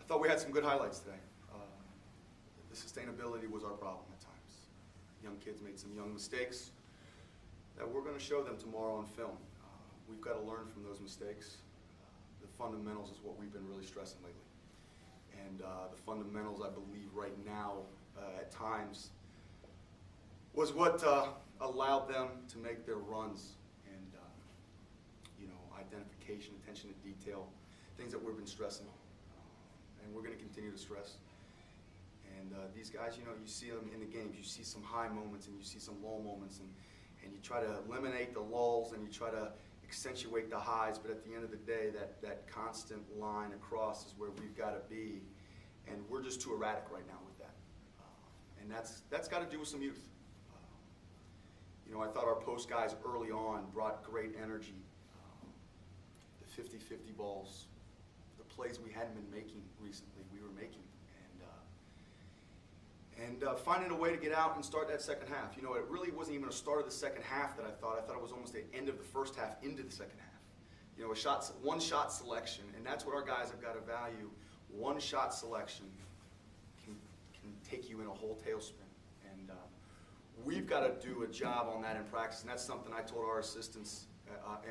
thought we had some good highlights today. The sustainability was our problem at times. Young kids made some young mistakes that we're going to show them tomorrow on film. We've got to learn from those mistakes. The fundamentals is what we've been really stressing lately. And the fundamentals, I believe, right now, at times, was what allowed them to make their runs. And, you know, identification, attention to detail, things that we've been stressing. And we're going to continue to stress. And these guys, you know, you see them in the games. You see some high moments and you see some low moments. And you try to eliminate the lulls and you try to accentuate the highs. But at the end of the day, that constant line across is where we've got to be. And we're just too erratic right now with that. And that's got to do with some youth. You know, I thought our post guys early on brought great energy. The 50-50 balls, the plays we hadn't been making recently, we were making. And finding a way to get out and start that second half. You know, it really wasn't even a start of the second half that I thought. I thought it was almost the end of the first half into the second half. You know, one shot selection, and that's what our guys have got to value. One shot selection can take you in a whole tailspin. And we've got to do a job on that in practice, and that's something I told our assistants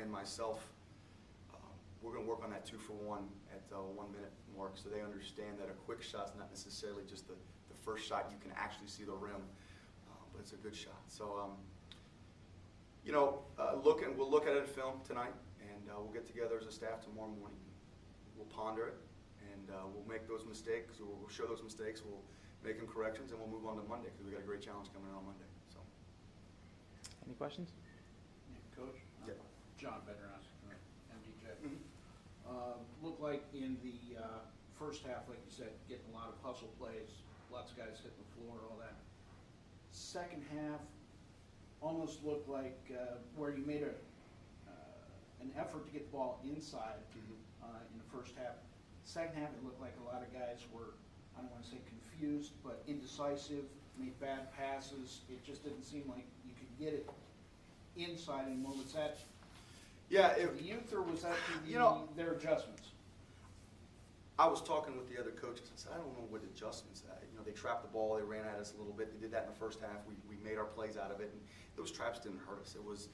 and myself. We're going to work on that 2-for-1 at 1 minute mark so they understand that a quick shot's not necessarily just the first shot you can actually see the rim, but it's a good shot. So, you know, we'll look at it in film tonight, and we'll get together as a staff tomorrow morning. We'll ponder it, and we'll make those mistakes, or we'll show those mistakes, we'll make them corrections, and we'll move on to Monday, because we've got a great challenge coming in on Monday. So, any questions? Yeah, Coach? Yeah. John Bednarik, MDJ. Looked like in the first half, like you said, getting a lot of hustle plays, lots of guys hitting the floor, all that. Second half almost looked like where you made an effort to get the ball inside in the first half. Second half, it looked like a lot of guys were, I don't want to say confused, but indecisive, made bad passes. It just didn't seem like you could get it inside anymore. Was that the youth, or was that their adjustments? I was talking with the other coaches and said, I don't know what adjustments. You know, they trapped the ball, they ran at us a little bit. They did that in the first half. We made our plays out of it, and those traps didn't hurt us. It was,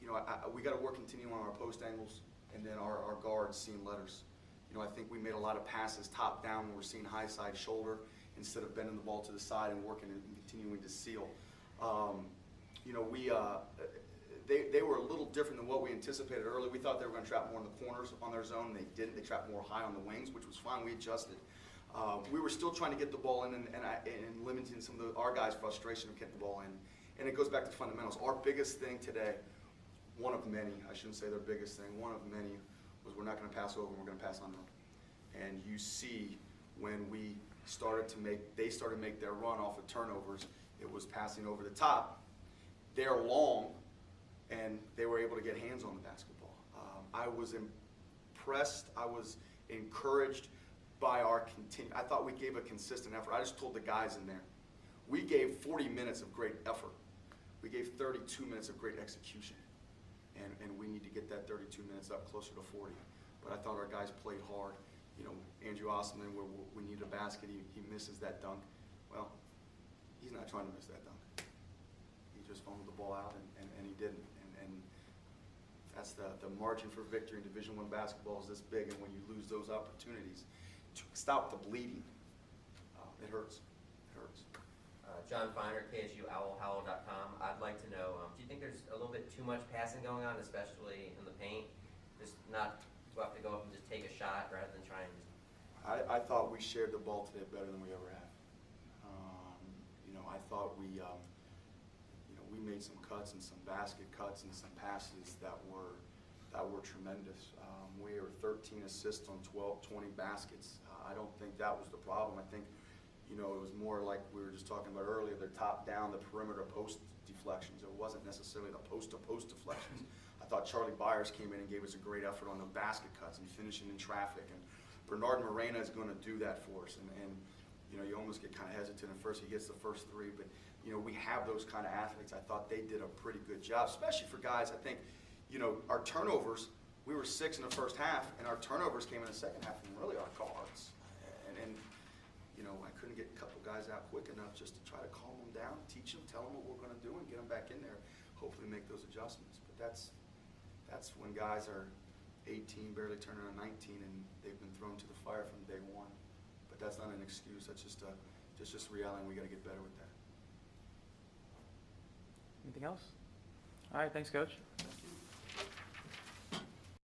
you know, we got to work continuing on our post angles, and then our guards seeing letters. You know, I think we made a lot of passes top down when we're seeing high side shoulder instead of bending the ball to the side and working and continuing to seal. You know, they were a little different than what we anticipated early. We thought they were going to trap more in the corners on their zone. They didn't. They trapped more high on the wings, which was fine. We adjusted. We were still trying to get the ball in and limiting some of our guys' frustration of getting the ball in. And it goes back to fundamentals. Our biggest thing today, one of many, I shouldn't say their biggest thing, one of many, was we're not going to pass over, we're going to pass on them. And you see when they started to make their run off of turnovers, it was passing over the top. They're long, and they were able to get hands on the basketball. I was impressed. I was encouraged by our I thought we gave a consistent effort. I just told the guys in there, we gave 40 minutes of great effort. We gave 32 minutes of great execution, and we need to get that 32 minutes up closer to 40. But I thought our guys played hard. You know, Andrew Osman, where we need a basket, he misses that dunk. Well, he's not trying to miss that dunk. He just fumbled the ball out, and he didn't. And that's the margin for victory in Division I basketball is this big, and when you lose those opportunities, to stop the bleeding, it hurts. It hurts. John Feiner, KSUOwlHowl.com. I'd like to know, do you think there's a little bit too much passing going on, especially in the paint? Just not to have to go up and just take a shot rather than try and just... I thought we shared the ball today better than we ever have. You know, I thought we made some cuts and some basket cuts and some passes that were tremendous. We were 13 assists on 20 baskets. I don't think that was the problem. I think, you know, it was more like we were just talking about earlier, the top down, the perimeter post deflections. It wasn't necessarily the post-to-post deflections. I thought Charlie Byers came in and gave us a great effort on the basket cuts and finishing in traffic. And Bernard Morena is going to do that for us. And you know, you almost get kind of hesitant at first. He gets the first three, but you know, we have those kind of athletes. I thought they did a pretty good job, especially for guys. I think, you know, our turnovers we were 6 in the first half, and our turnovers came in the second half, and really our cards. And you know, I couldn't get a couple guys out quick enough just to try to calm them down, teach them, tell them what we're going to do, and get them back in there. Hopefully, make those adjustments. But that's when guys are 18, barely turning on 19, and they've been thrown to the fire from day one. But that's not an excuse. That's just reality. We got to get better with that. Anything else? All right, thanks, Coach.